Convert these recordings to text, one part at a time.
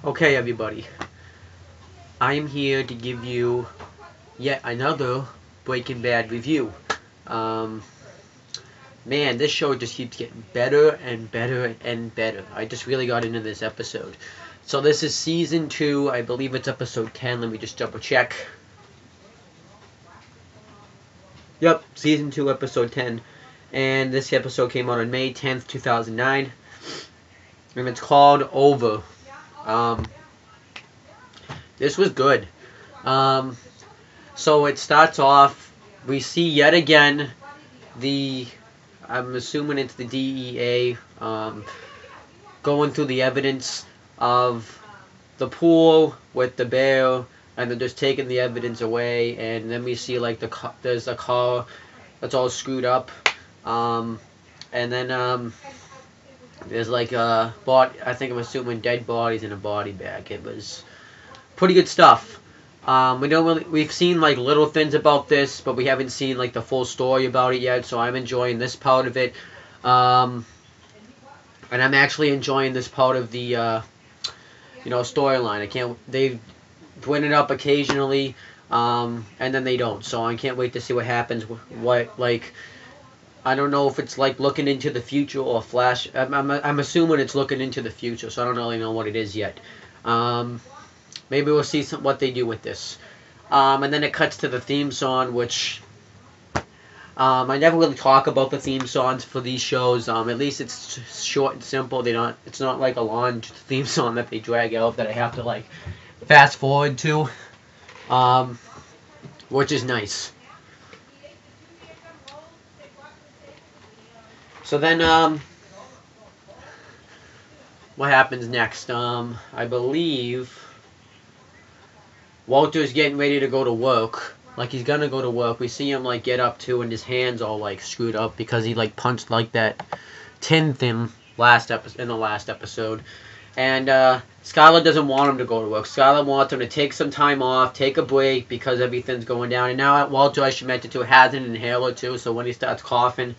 Okay, everybody. I am here to give you yet another Breaking Bad review. Um, Man, this show just keeps getting better and better and better. I just really got into this episode. So this is season 2. I believe it's episode 10. Let me just double check. Yep, season 2, episode 10. And this episode came out on May 10th, 2009. And it's called Over. Um, this was good. So it starts off, we see yet again I'm assuming it's the DEA, going through the evidence of the pool with the bear, and they're just taking the evidence away, and then we see like there's a car that's all screwed up, and then there's like I think I'm assuming dead bodies in a body bag. It was pretty good stuff. We've seen like little things about this, but we haven't seen like the full story about it yet, so I'm enjoying this part of it. And I'm actually enjoying this part of the, storyline. They bring it up occasionally, and then they don't, so I can't wait to see what happens. I don't know if it's like looking into the future or flash. I'm assuming it's looking into the future, so I don't really know what it is yet. Maybe we'll see what they do with this. And then it cuts to the theme song, which I never really talk about the theme songs for these shows. At least it's short and simple. It's not like a long theme song that they drag out that I have to like fast forward to, which is nice. So then, what happens next? I believe Walter's getting ready to go to work. Like, he's gonna go to work. We see him, like, get up to, and his hand's all, like, screwed up because he, like, punched, like, that tin thing in the last episode. And, Skylar doesn't want him to go to work. Skylar wants him to take some time off, take a break, because everything's going down. And now, Walter, I should mention, too, has an inhaler, too, so when he starts coughing,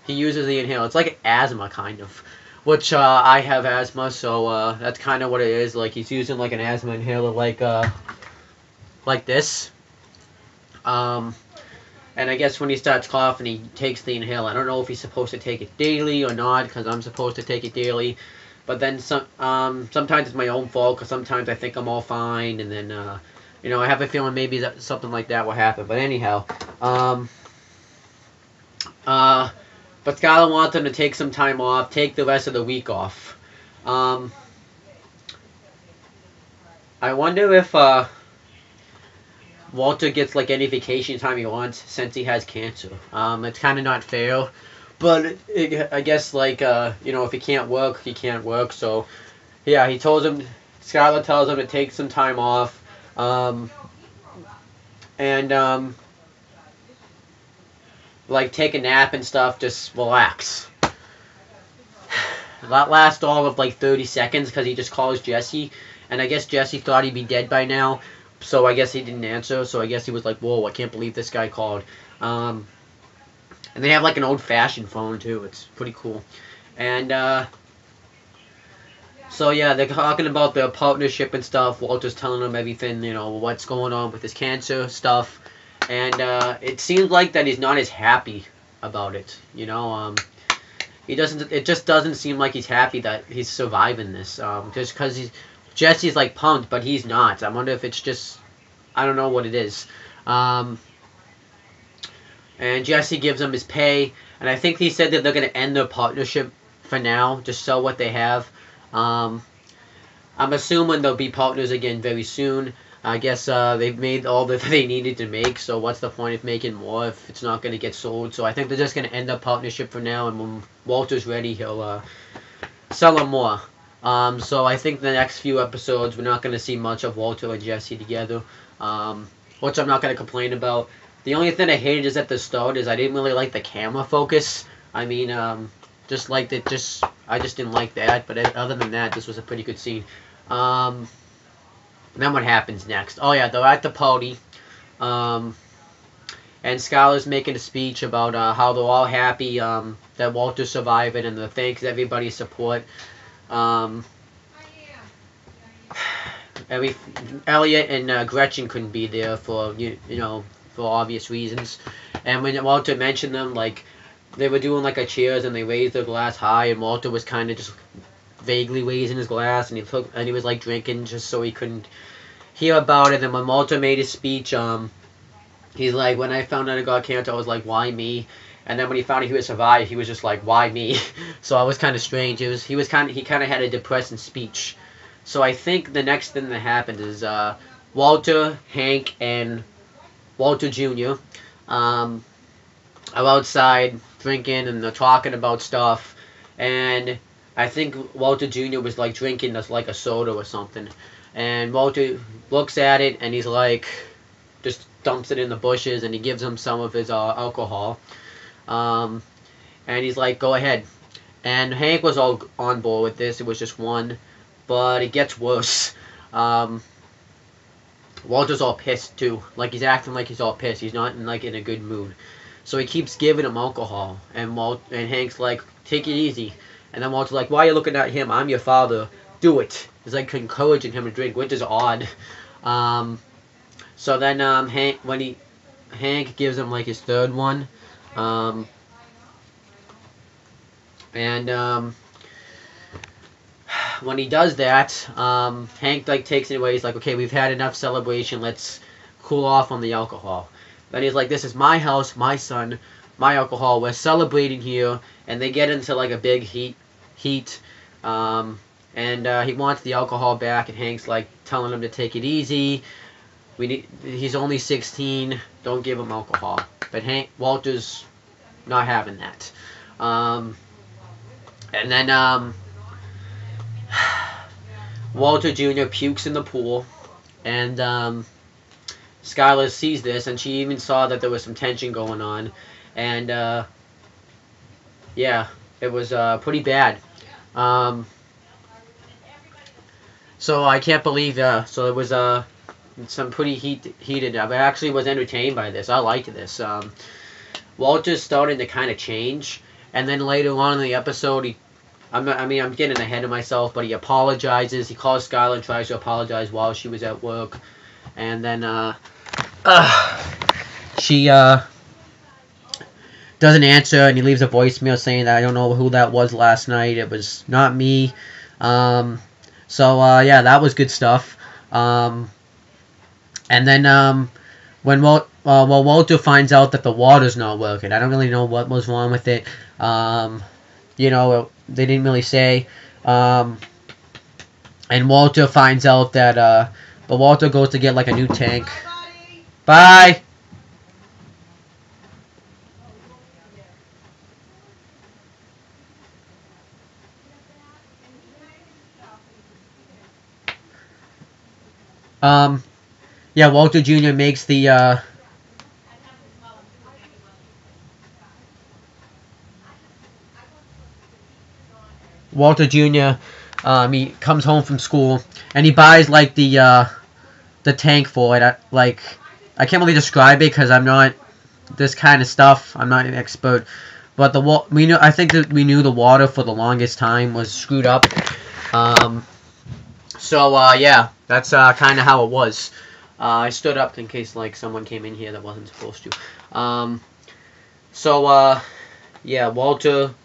he uses the inhaler. It's like asthma, kind of. Which, I have asthma, so, that's kind of what it is. Like, he's using, like, an asthma inhaler, like this. And I guess when he starts coughing, he takes the inhaler. I don't know if he's supposed to take it daily or not, because I'm supposed to take it daily. But then sometimes it's my own fault, because sometimes I think I'm all fine, and then, I have a feeling maybe that something like that will happen. But anyhow, but Skylar wants him to take some time off, take the rest of the week off. I wonder if Walter gets like any vacation time he wants since he has cancer. It's kind of not fair, but I guess like if he can't work, he can't work. So yeah, Skylar tells him to take some time off, and like take a nap and stuff, just relax. That lasts all of like 30 seconds because he just calls Jesse, and I guess Jesse thought he'd be dead by now, so I guess he didn't answer, so I guess he was like, whoa, I can't believe this guy called. And they have like an old-fashioned phone too, it's pretty cool. And so yeah, they're talking about their partnership and stuff. Walter's telling them everything, what's going on with his cancer stuff. And it seems like that he's not as happy about it. He doesn't. It just doesn't seem like he's happy that he's surviving this. Just because Jesse's like pumped, but he's not. I wonder if it's just, I don't know what it is. And Jesse gives him his pay, and I think he said that they're gonna end their partnership for now, just sell what they have. I'm assuming they'll be partners again very soon. I guess they've made all that they needed to make, so what's the point of making more if it's not going to get sold? So I think they're just going to end up partnership for now, and when Walter's ready, he'll sell them more. So I think the next few episodes, we're not going to see much of Walter and Jesse together, which I'm not going to complain about. The only thing I hated is at the start is I didn't really like the camera focus. I mean, I just didn't like that, but other than that, this was a pretty good scene. Then what happens next? Oh yeah, they're at the party, and Skylar's making a speech about how they're all happy that Walter's surviving and the thanks everybody's support. and Elliot and Gretchen couldn't be there for for obvious reasons. And when Walter mentioned them, like they were doing like a cheers and they raised their glass high, and Walter was kind of just vaguely raising his glass, and he was like drinking just so he couldn't hear about it. And when Walter made his speech, he's like, when I found out I got cancer, I was like, why me? And then when he found out he would survive, he was just like, why me? So it was kind of strange. He kind of had a depressing speech. So I think the next thing that happened is Walter, Hank, and Walter Jr. Are outside drinking and they're talking about stuff. And I think Walter Jr. was like drinking like a soda or something. And Walter looks at it and he's like, just dumps it in the bushes, and he gives him some of his alcohol. And he's like, go ahead. And Hank was all on board with this. It was just one. But it gets worse. Walter's all pissed too. Like he's acting like he's all pissed. He's not in a good mood. So he keeps giving him alcohol. And Hank's like, take it easy. And then Walter's like, why are you looking at him? I'm your father. Do it. He's like encouraging him to drink, which is odd. So then Hank gives him like his third one. When he does that, Hank like takes it away. He's like, okay, we've had enough celebration. Let's cool off on the alcohol. Then he's like, this is my house, my son, my alcohol. We're celebrating here. And they get into like a big heat. He wants the alcohol back, and Hank's like telling him to take it easy. He's only 16. Don't give him alcohol. But Walter's not having that. And then Walter Jr. pukes in the pool, and Skylar sees this, and she even saw that there was some tension going on, and yeah, it was pretty bad. So I can't believe so it was some pretty heated. I actually was entertained by this. I liked this. Walter's starting to kind of change, and then later on in the episode, I'm getting ahead of myself, but he apologizes. He calls Skylar and tries to apologize while she was at work, and then she doesn't answer, and he leaves a voicemail saying that I don't know who that was last night. It was not me. Yeah, that was good stuff. And then when Walter finds out that the water's not working, I don't really know what was wrong with it. They didn't really say. And Walter finds out that, but Walter goes to get like a new tank. Bye. Yeah, Walter Jr. makes the, Walter Jr. He comes home from school, and he buys, like, the tank for it. I can't really describe it, because I'm not this kind of stuff. I'm not an expert. But I think that we knew the water for the longest time was screwed up. Yeah, that's kind of how it was. I stood up in case like someone came in here that wasn't supposed to. Yeah, Walter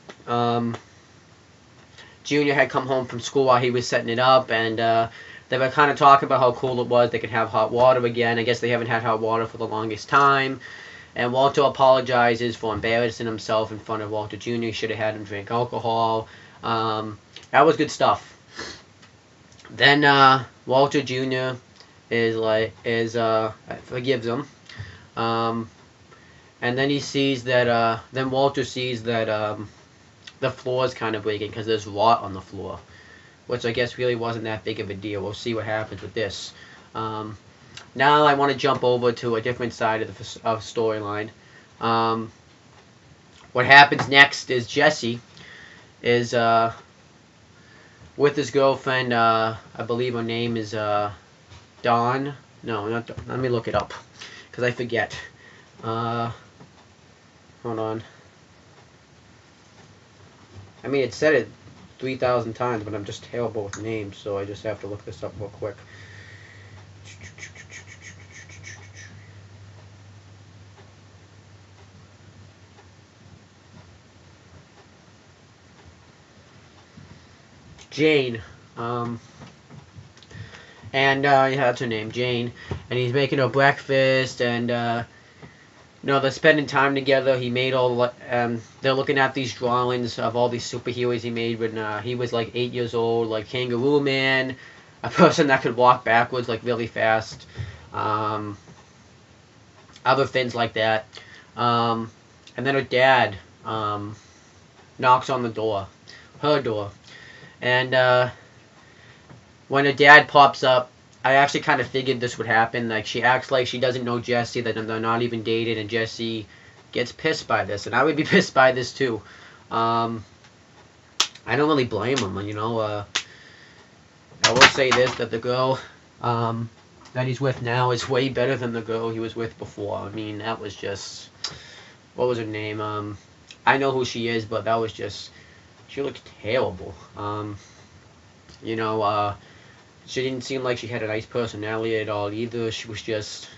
Jr. had come home from school while he was setting it up, and they were kind of talking about how cool it was. They could have hot water again. I guess they haven't had hot water for the longest time. And Walter apologizes for embarrassing himself in front of Walter Jr. He should have had him drink alcohol. That was good stuff. Then Walter Jr. forgives him. And then he sees that. Then Walter sees that the floor is kind of breaking because there's rot on the floor, which I guess really wasn't that big of a deal. We'll see what happens with this. Now I want to jump over to a different side of the storyline. What happens next is Jesse is with his girlfriend. I believe her name is Dawn. No, not Dawn. Let me look it up because I forget. Hold on. I mean, it said it 3,000 times, but I'm just terrible with names, so I just have to look this up real quick. Jane. And yeah, that's her name, Jane. And he's making her breakfast, and they're spending time together. He made all. They're looking at these drawings of all these superheroes he made when he was like 8 years old, like Kangaroo Man, a person that could walk backwards like really fast, other things like that. And then her dad knocks on the door, her door, and when her dad pops up, I actually kind of figured this would happen. Like, she acts like she doesn't know Jesse, that they're not even dated, and Jesse gets pissed by this, and I would be pissed by this too. I don't really blame him, I will say this, that the girl that he's with now is way better than the girl he was with before. I mean, that was just, what was her name? I know who she is, but that was just, she looked terrible. She didn't seem like she had a nice personality at all either. She was just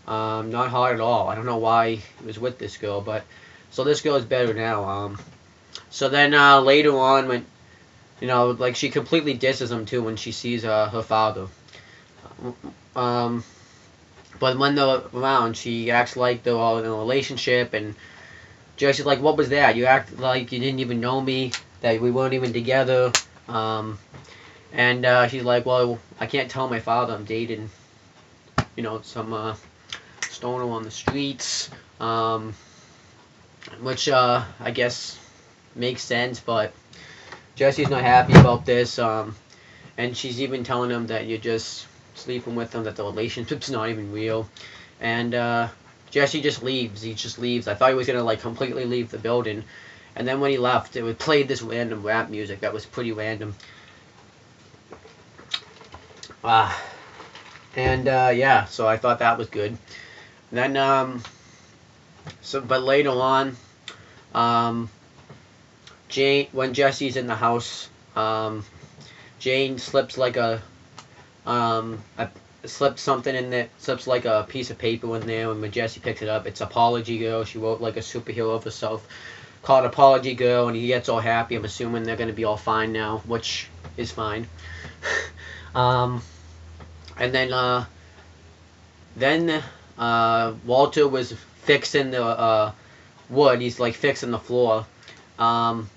not hot at all. I don't know why he was with this girl, but so this girl is better now. So then later on, when like, she completely disses him too when she sees her father. But when they're around, she acts like they're all in a relationship, and Jesse's like, "What was that? You act like you didn't even know me, that we weren't even together." And she's like, "Well, I can't tell my father I'm dating, some stoner on the streets," which I guess makes sense, but Jesse's not happy about this, and she's even telling him that you're just sleeping with him, that the relationship's not even real, and Jesse just leaves. He just leaves. I thought he was gonna like completely leave the building, and then when he left, it would play this random rap music that was pretty random. Yeah, so I thought that was good. Then, but later on, when Jesse's in the house, Jane slips like slips something in there, slips like a piece of paper in there, and when Jesse picks it up, it's Apology Girl. She wrote like a superhero of herself called Apology Girl, and he gets all happy. I'm assuming they're going to be all fine now, which is fine. And then Walter was fixing the wood. He's like fixing the floor, and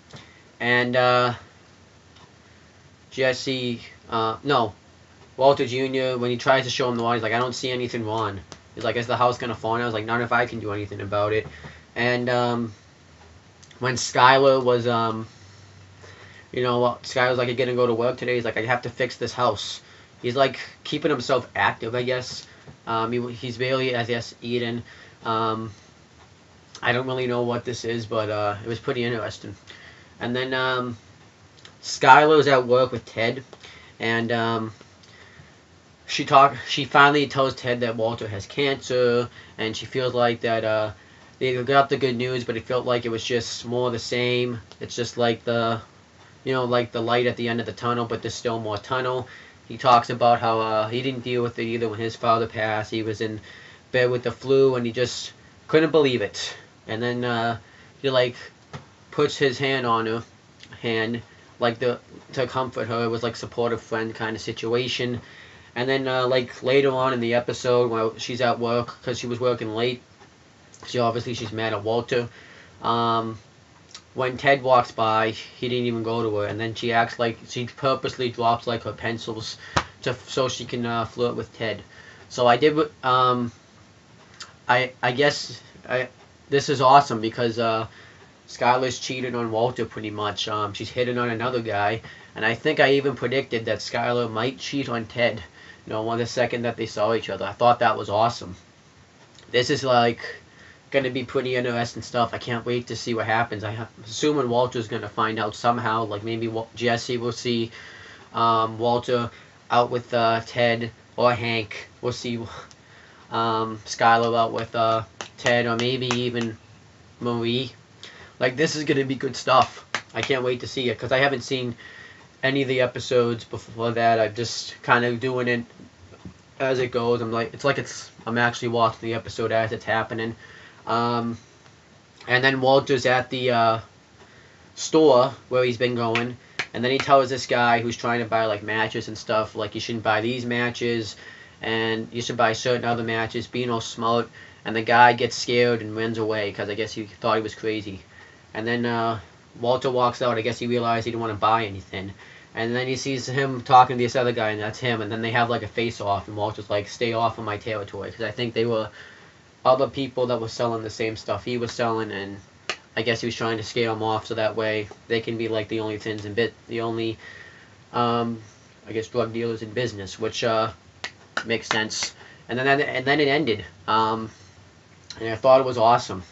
Jesse, no, Walter Jr., when he tries to show him the water, he's like, "I don't see anything wrong." He's like, "Is the house gonna fall?" And I was like, "Not if I can do anything about it." And when Skylar was, Skylar's like, "You're gonna go to work today?" He's like, "I have to fix this house." He's like keeping himself active, I guess. He's barely, I guess, eating. I don't really know what this is, but it was pretty interesting. And then Skylar's at work with Ted, and she finally tells Ted that Walter has cancer, and she feels like that they got the good news, but it felt like it was just more the same. It's just like like the light at the end of the tunnel, but there's still more tunnel. He talks about how he didn't deal with it either when his father passed. He was in bed with the flu, and he just couldn't believe it. And then he like puts his hand on her hand, like to comfort her. It was like supportive friend kind of situation. And then like later on in the episode, while she's at work because she was working late, she's mad at Walter. When Ted walks by, he didn't even go to her, and then she acts like she purposely drops like her pencils so she can flirt with Ted. So I did. I guess this is awesome because Skylar's cheated on Walter pretty much. She's hitting on another guy, and I think I even predicted that Skylar might cheat on Ted. The second that they saw each other. I thought that was awesome. This is like going to be pretty interesting stuff. I can't wait to see what happens. I'm assuming Walter's going to find out somehow. Like maybe Jesse will see Walter out with Ted, or Hank will see Skylar out with Ted, or maybe even Marie. Like, this is going to be good stuff. I can't wait to see it because I haven't seen any of the episodes before that. I'm just kind of doing it as it goes. I'm actually watching the episode as it's happening. And then Walter's at the store where he's been going, And then he tells this guy who's trying to buy like matches and stuff, like you shouldn't buy these matches, and you should buy certain other matches, being all smart. And the guy gets scared and runs away because I guess he thought he was crazy. And then Walter walks out. I guess he realized he didn't want to buy anything. And then he sees him talking to this other guy, and that's him. And then they have like a face-off, and Walter's like, stay off of my territory. Because I think they were other people that were selling the same stuff he was selling, and I guess he was trying to scare them off so that way they can be like the only things in the only, I guess, drug dealers in business, which makes sense. And then it ended. And I thought it was awesome.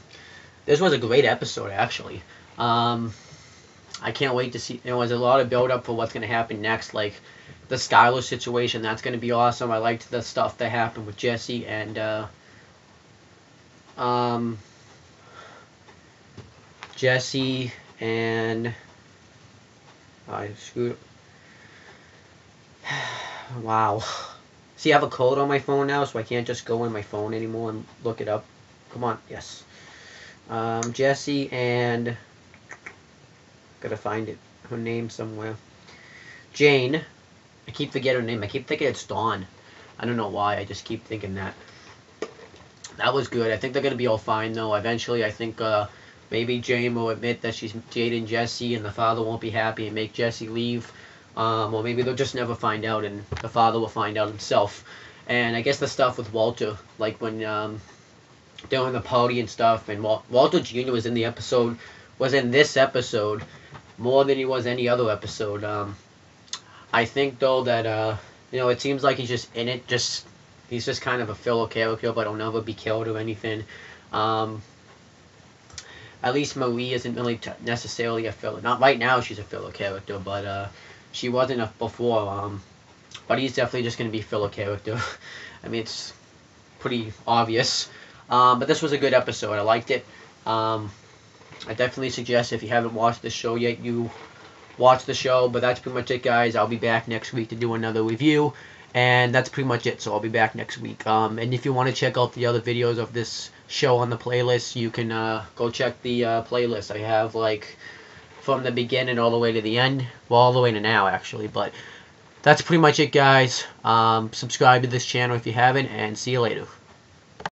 This was a great episode, actually. I can't wait to see. There was a lot of build up for what's going to happen next, like the Skylar situation. That's going to be awesome. I liked the stuff that happened with Jesse and I screwed. Wow. See, I have a code on my phone now, so I can't just go in my phone anymore and look it up. Come on, yes. Jesse and gotta find it. Her name somewhere. Jane. I keep forgetting her name. I keep thinking it's Dawn. I don't know why. I just keep thinking that. That was good. I think they're gonna be all fine though. Eventually, I think maybe Jane will admit that she's dating Jesse, and the father won't be happy and make Jesse leave. Or maybe they'll just never find out, and the father will find out himself. And I guess the stuff with Walter, like when during the party and stuff, and Walter Jr. was in this episode more than he was any other episode. I think though that it seems like he's just in it, he's just kind of a filler character, but he'll never be killed or anything. At least Marie isn't really necessarily a filler. Not right now, she's a filler character, but she wasn't before. But he's definitely just going to be a filler character. I mean, it's pretty obvious. But this was a good episode. I liked it. I definitely suggest if you haven't watched the show yet, you watch the show. But that's pretty much it, guys. I'll be back next week to do another review. And that's pretty much it. So I'll be back next week. And if you want to check out the other videos of this show on the playlist, you can go check the playlist. I have like from the beginning all the way to the end. Well, all the way to now, actually. But that's pretty much it, guys. Subscribe to this channel if you haven't, and see you later.